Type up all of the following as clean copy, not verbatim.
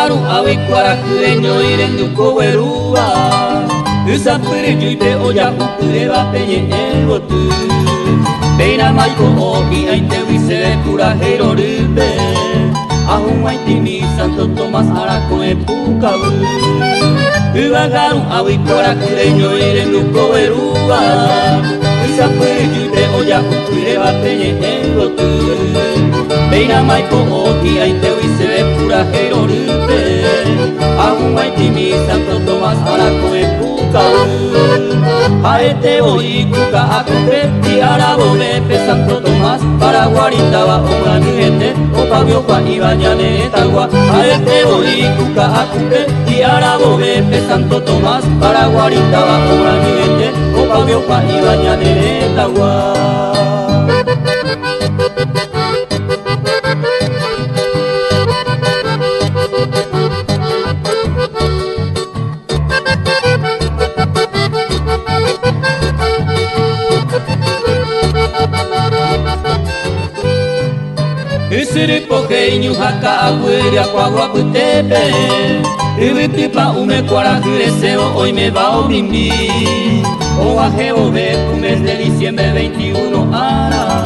garu awikuara kueño irenduko werua Usapure juipe oya upure bapeñe engotu Peina maiko oki ainte wise pura herorube Ahun aitimi Santo Tomás arako epukabu Uwa garu awikuara kueño irenduko werua Usapure juipe oya upure bapeñe engotu Peina maiko oki ainte wise pura herorube Ahun aitimi Santo Tomás arako epukabu Aete oikuka akupe Tiarabo mepe Santo Tomás Para guaritawa omanuete Opabiopa ibañane etagua Aete oikuka akupe Tiarabo mepe Santo Tomás Para guaritawa omanuete Opabiopa ibañane etagua Usiripoke haka aburia kwa waputepe Uwitipa umekwara kureseo oime bao bimbi Oajeo vepu mes de diciembre 21 ara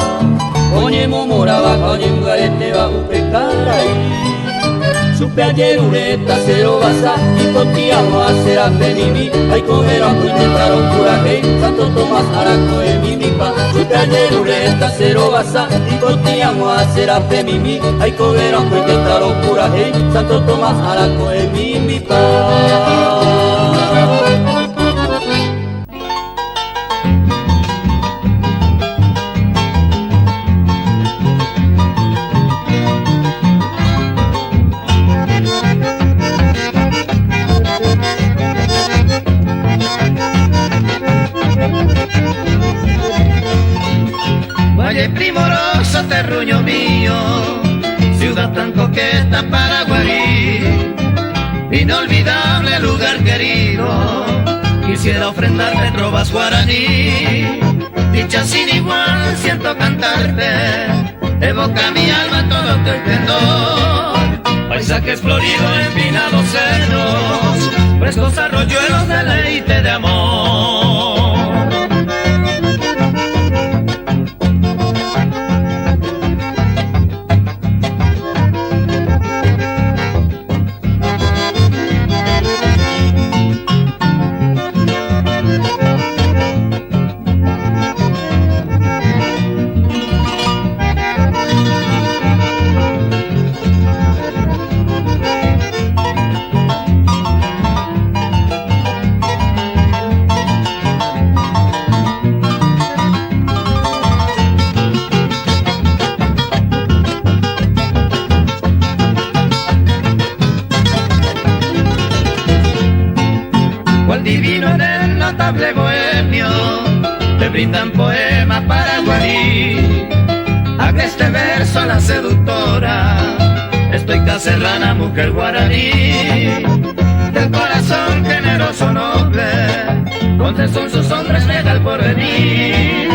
Oñe momoraba koñe mugarete wa upecarai Supe ayer ureta cero basa Hipotiamo a será penimi Aiko vera kuitetaron kurahei Santo Tomás arako emimipa Supe ayer ureta cero basa Hipotiamo a será penimi Aiko vera kuitetaron kurahei Santo Tomás arako emimipa Valle primoroso, terruño mío, ciudad tan coqueta, Paraguarí, inolvidable lugar querido, quisiera ofrendarte trovas guaraní, dicha sin igual siento cantarte, evoca mi alma todo tu esplendor, paisajes floridos, empinados cerros, frescos arroyuelos, deleite de amor. Divino en el notable bohemio, te brindan poemas paraguarí. Agreste verso la seductora, estoica serrana, mujer guaraní. Del corazón generoso noble, son sus hombres llega el porvenir.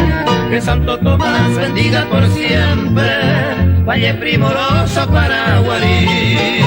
Que Santo Tomás bendiga por siempre, Valle primoroso Paraguarí.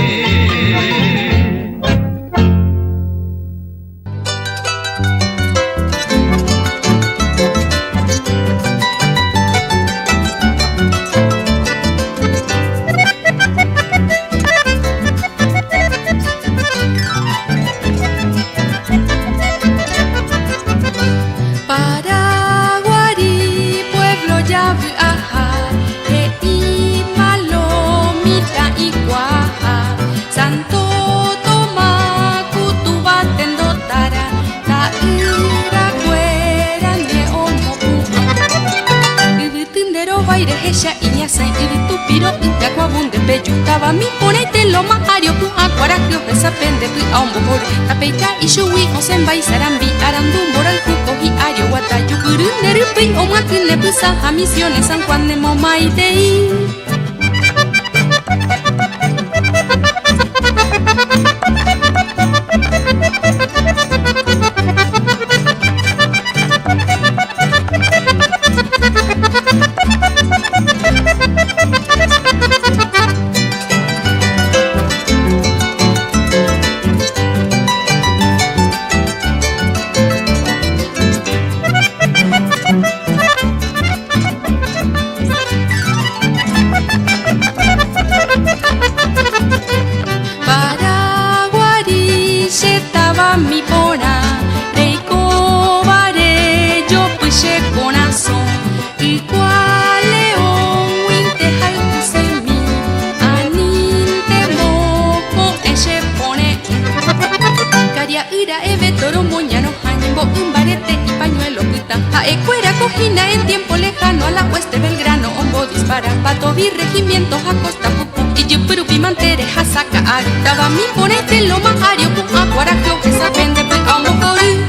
Peyutaba mi ponete lo mahario pu acuarajio esa pende pu a un bojor tapeita y shui o senbai sarambi arandum boral cuco y ario guatayu guru nerupi o makine pusa a misiones San Juan de Momaitei. Patobi, regimientos a costa pupu, y yo pero pimantere hasaka arutaba mi ponete lo mahario pu aguarajio que sapende pe amohori.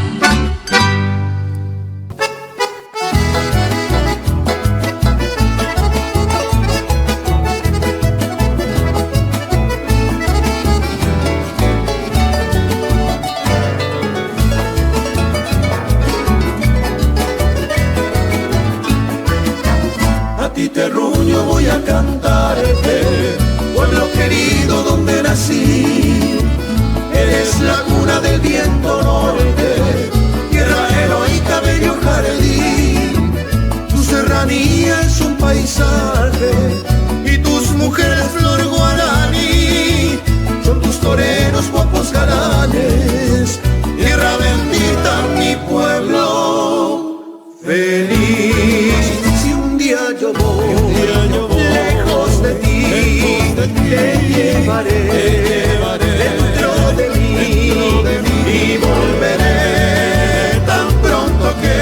Terruño voy a cantarte, pueblo querido donde nací. Eres la cuna del viento norte, tierra heroica, bello jardín. Tu serranía es un paisaje y tus mujeres flor guaraní. Son tus toreros guapos galanes, tierra bendita mi pueblo feliz. Yo voy, lejos de ti, te llevaré dentro de mí y volveré tan pronto que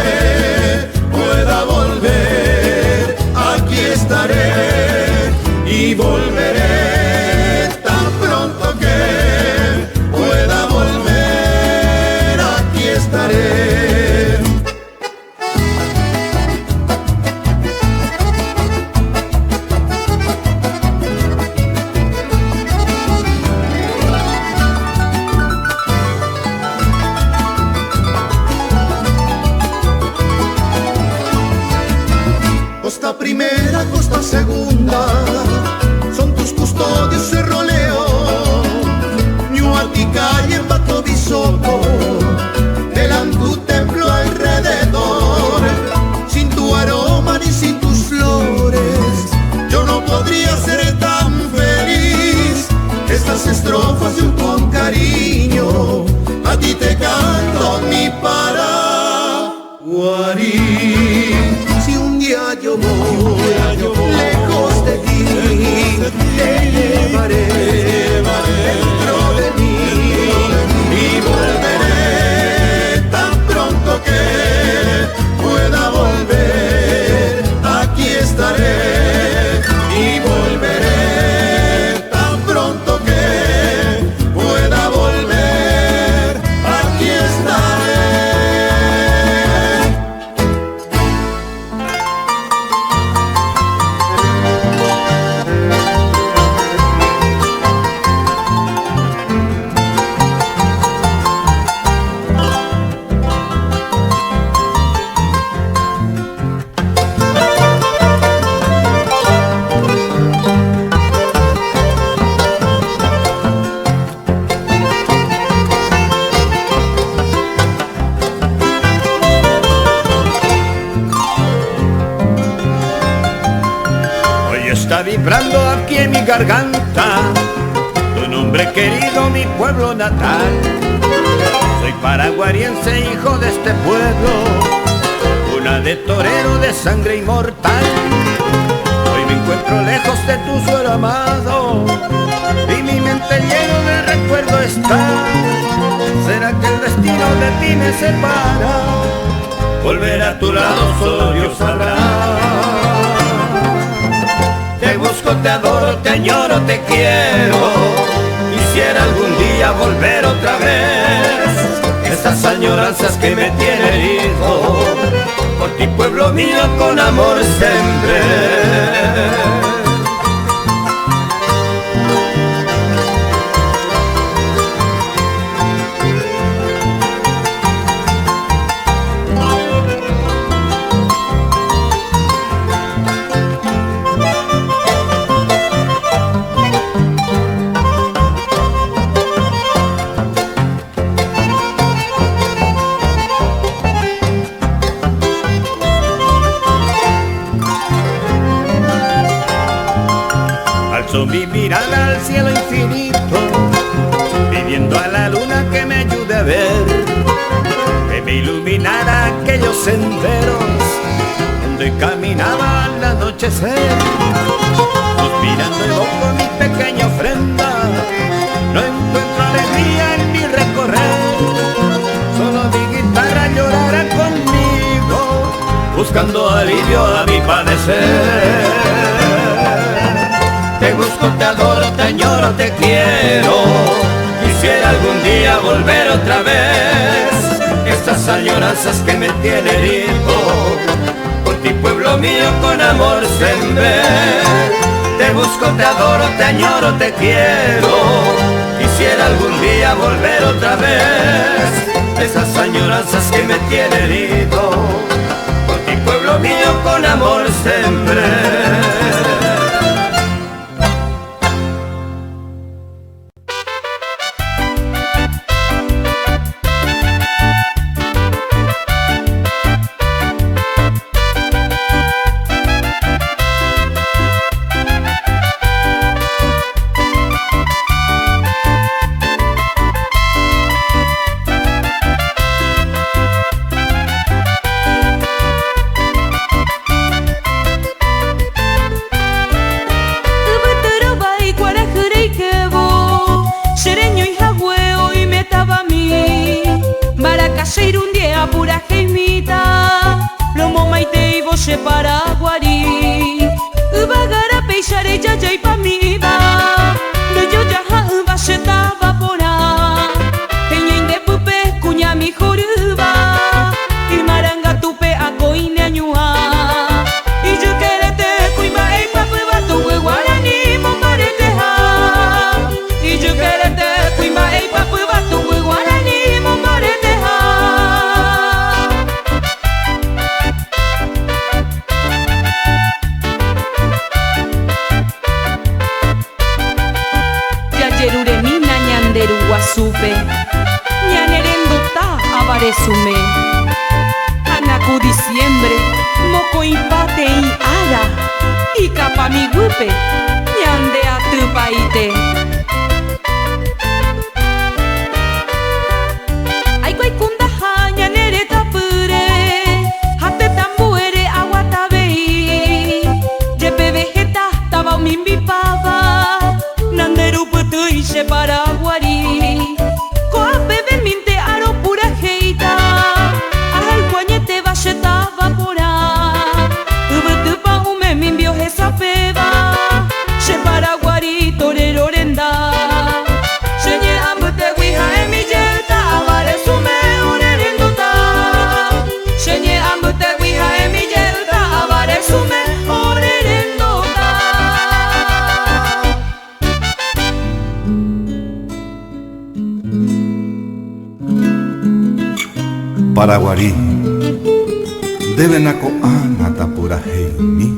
pueda volver. Aquí estaré y volveré tan pronto que pueda volver. Aquí estaré. Costa primera, costa segunda, son tus custodios Cerro León, Ñuatica y en Patobi Soto, velan tu templo alrededor. Sin tu aroma ni sin tus flores, yo no podría ser tan feliz. Estas estrofas yo con cariño a ti te canto mi Paraguarí. Yo voy, lejos de ti, te llevaré dentro de mí y volveré tan pronto que pueda volver. Aquí estaré y volveré tan pronto que pueda volver. Aquí estaré. Está vibrando aquí en mi garganta tu nombre querido, mi pueblo natal. Soy paraguariense, hijo de este pueblo, cuna de torero de sangre inmortal. Hoy me encuentro lejos de tu suelo amado y mi mente lleno de recuerdo está. ¿Será que el destino de ti me separa? Volver a tu lado solo Dios sabrá. Te busco, te adoro, te añoro, te quiero. Quisiera algún día volver otra vez. Estas añoranzas que me tienen herido, por ti pueblo mío con amor sembré. Alzo mi mirada al cielo infinito, pidiendo a la luna que me ayude a ver, que me iluminara aquellos senderos donde caminaba al anochecer. Suspirando evoco mi pequeña ofrenda, no encuentro alegría en mi recorrer. Solo mi guitarra llorará conmigo, buscando alivio a mi padecer. añoro, te quiero. Quisiera algún día volver otra vez. Estas añoranzas que me tienen herido, por ti pueblo mío con amor sembré. Te busco, te adoro, te añoro, te quiero. Quisiera algún día volver otra vez. Esas añoranzas que me tienen herido, por ti pueblo mío con amor sembré. Paraguari Ubagara peixare jajai pamiba Doyo jaha ubasheta vapora Peñende pupe kuñami joruba Imaranga tupe akoine añua Iyukerete kuima ei papu batu guarani mombareteha Iyukerete kuima ei papu batu guarani mombareteha Guasupe, ñanerendota avaresume, anaku diciembre, moco impate y ara, y capa mi gupe, ñande a tu paite. Ay guaicunda ja ñanere tapure, hate tambuere aguatabei, yepe vegeta taba mimbi pava, nanderu putu y se paraguari. Paraguari deben acoana tapura heimi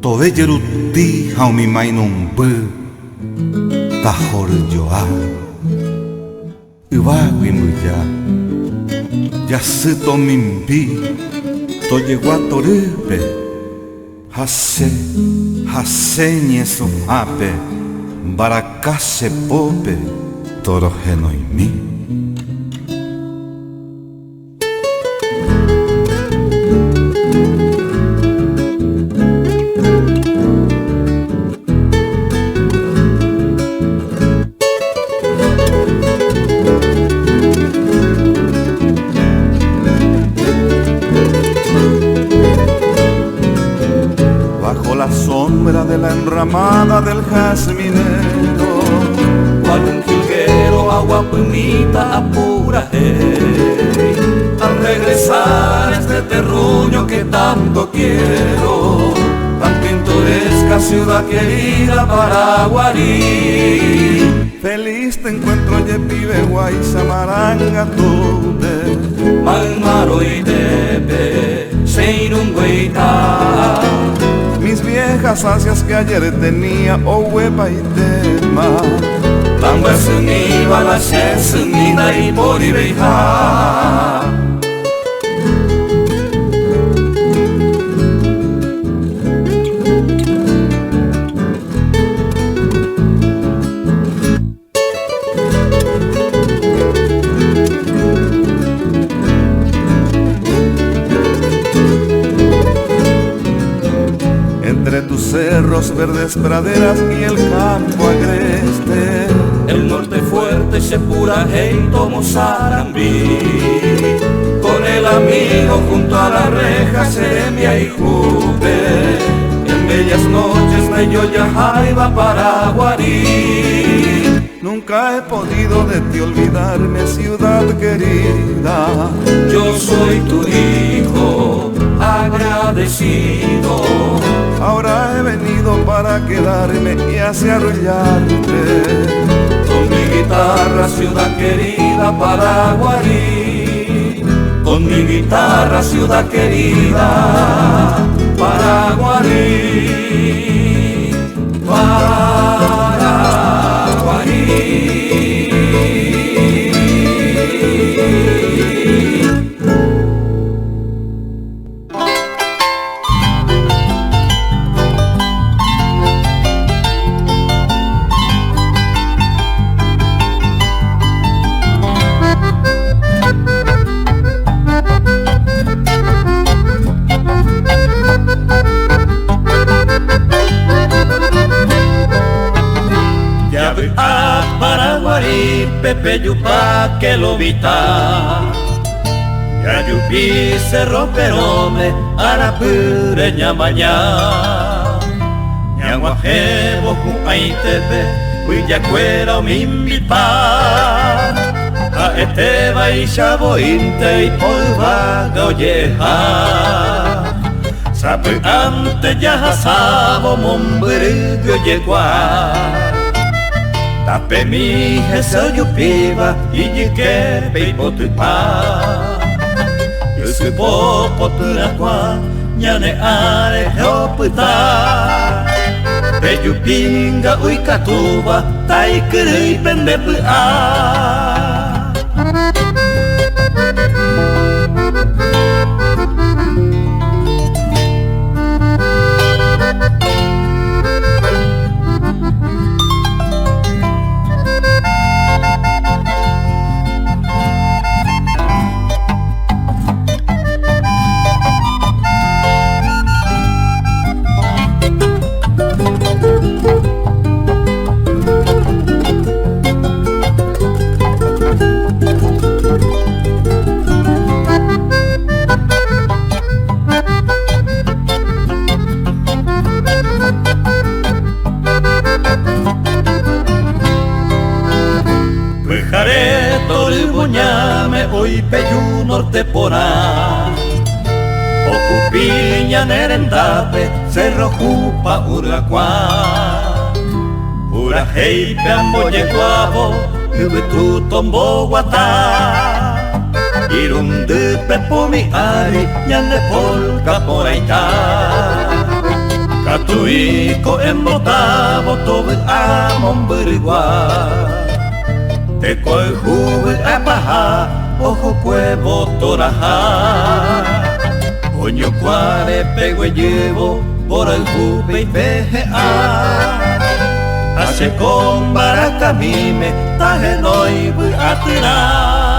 Tode yeruti haumi mainum bu tahor joa Iwagwi muya Yasito mimpi Toye guatorupe Hase nyeso ape Barakase pope Toro genoimi De la enramada del jazminero, cual un jilguero agua bonita apura hey. Al regresar a este terruño que tanto quiero, tan pintoresca ciudad querida Paraguari. Feliz te encuentro ye pibe guaysa maranga tobe, Malmaro y tepe, seinungüeita. Mis viejas ansias que ayer tenía, oh huepa y tema. Lamba suni bala suni nai pori beha. Entre tus cerros, verdes praderas y el campo agreste, el norte fuerte se pura hey tomo Sarambí. Con el amigo junto a la reja seremia y jupe. En bellas noches yo ya iba para Guarí. Nunca he podido de ti olvidarme, ciudad querida. Yo soy tu hijo agradecido. Ahora he venido para quedarme y así arrullarte. Con mi guitarra, ciudad querida, para Guarí. Con mi guitarra, ciudad querida, para Guarí. Para Guarí. Pepe Yupa que lo vita ya yupi se romperome a la pureña mañana ñanguajebo ku aitepe huilla cuera o mi invita a este baixabo inte y polvaga oyeja sabe ante ya hasabo mombrillo yegua tape mi jeso yupiba y yikepe y potupa yusu popoturakwa ñane are heoputa pe yupinga uikatuba taikiri pendepua. Hoy peyu norte porá Ocupiña nerendape Cerro Jupa Uracuá Ura heipe amboye guavo Ubetu tombo guatá Irundupe pomi ari Ñane polka poraita Catuico embotavo Tobe amon burigua Te coy juve apaja, ojo cuevo toraja. Coño cuare pego y llevo por el juve y PGA. Hace con baracamime, taje no iba a tirar.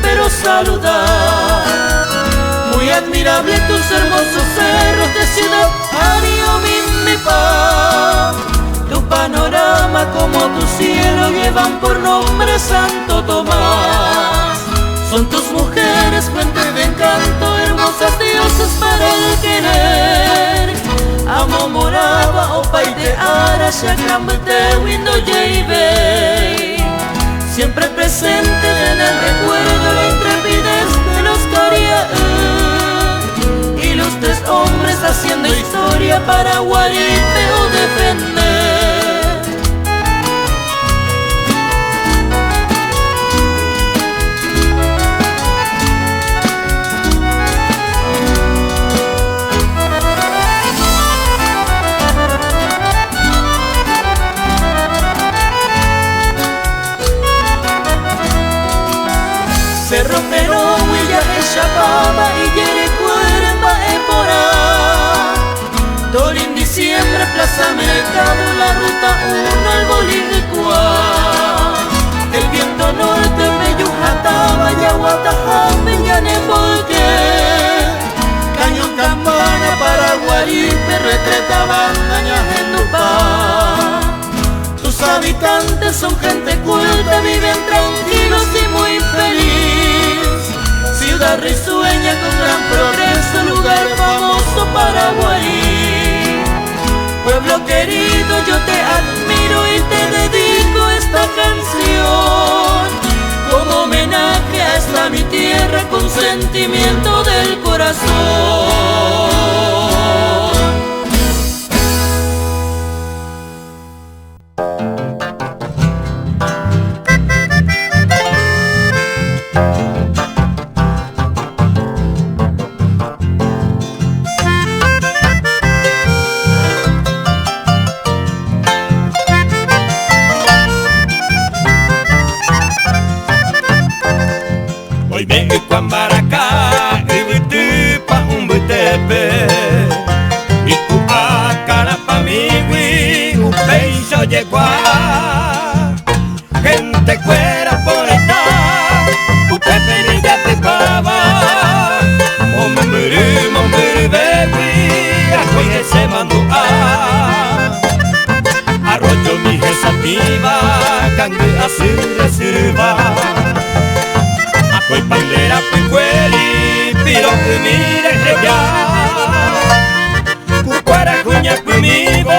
Pero saludar, muy admirable tus hermosos cerros de ciudad, Ario Mimipa. Tu panorama como tu cielo llevan por nombre Santo Tomás. Son tus mujeres fuente de encanto, hermosas diosas para el querer. Amo moraba o paite ara, shakambete windo yeibei. Siempre presente en el recuerdo la intrepidez de los Cariaí. Ilustres hombres haciendo historia para Guaripe o defender. Plaza Mercado, la ruta 1 al Bolívar. El viento norte me yujataba, yaguatajame, yanembolque. Cañón, campana, paraguaripe, retretaban añas en Tupá. Tus habitantes son gente culta, viven tranquilos y muy feliz. Ciudad risueña con gran progreso, lugar famoso Paraguarí. Pueblo querido, yo te admiro y te dedico esta canción como homenaje a esta mi tierra con sentimiento del corazón. Hoy vengo y Cuambaracá y vete pa' un betepe y tu cara pa' mi gui, un peiso llegó gente fuera por esta, usted penilla te pava, mombiri baby, ajoy ese mando arroyo mi jesativa, cangue así reserva. Pues bandera, pues cueli, piro que mire ya. Cucuara, cuña, conmigo,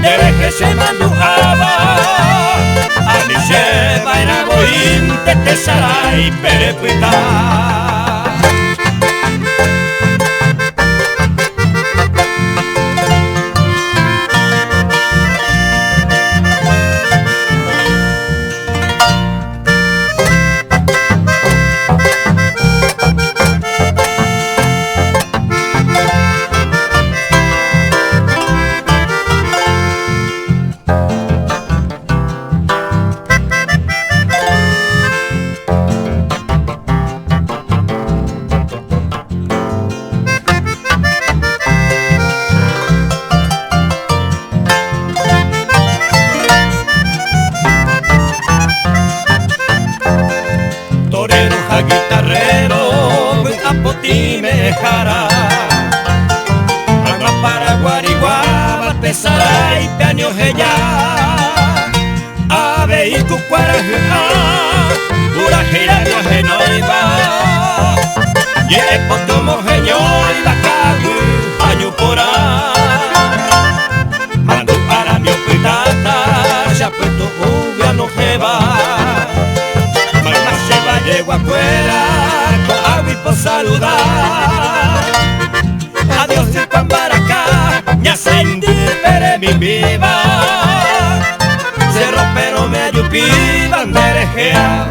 dereje se mandujaba. A mi lleva en agoín, te saray, perepuita. Saray, peaño ella, ave y cucuara, pura gira viaje no iba, y el potomo geño y la cagu, año por mando para mi hospitata, ya puesto uvia no jeva, mamá se va llego afuera, con agua y por saludar, adiós y Cuambaracá, ya sentí mi viva, cerro pero me ayupi, banderejea,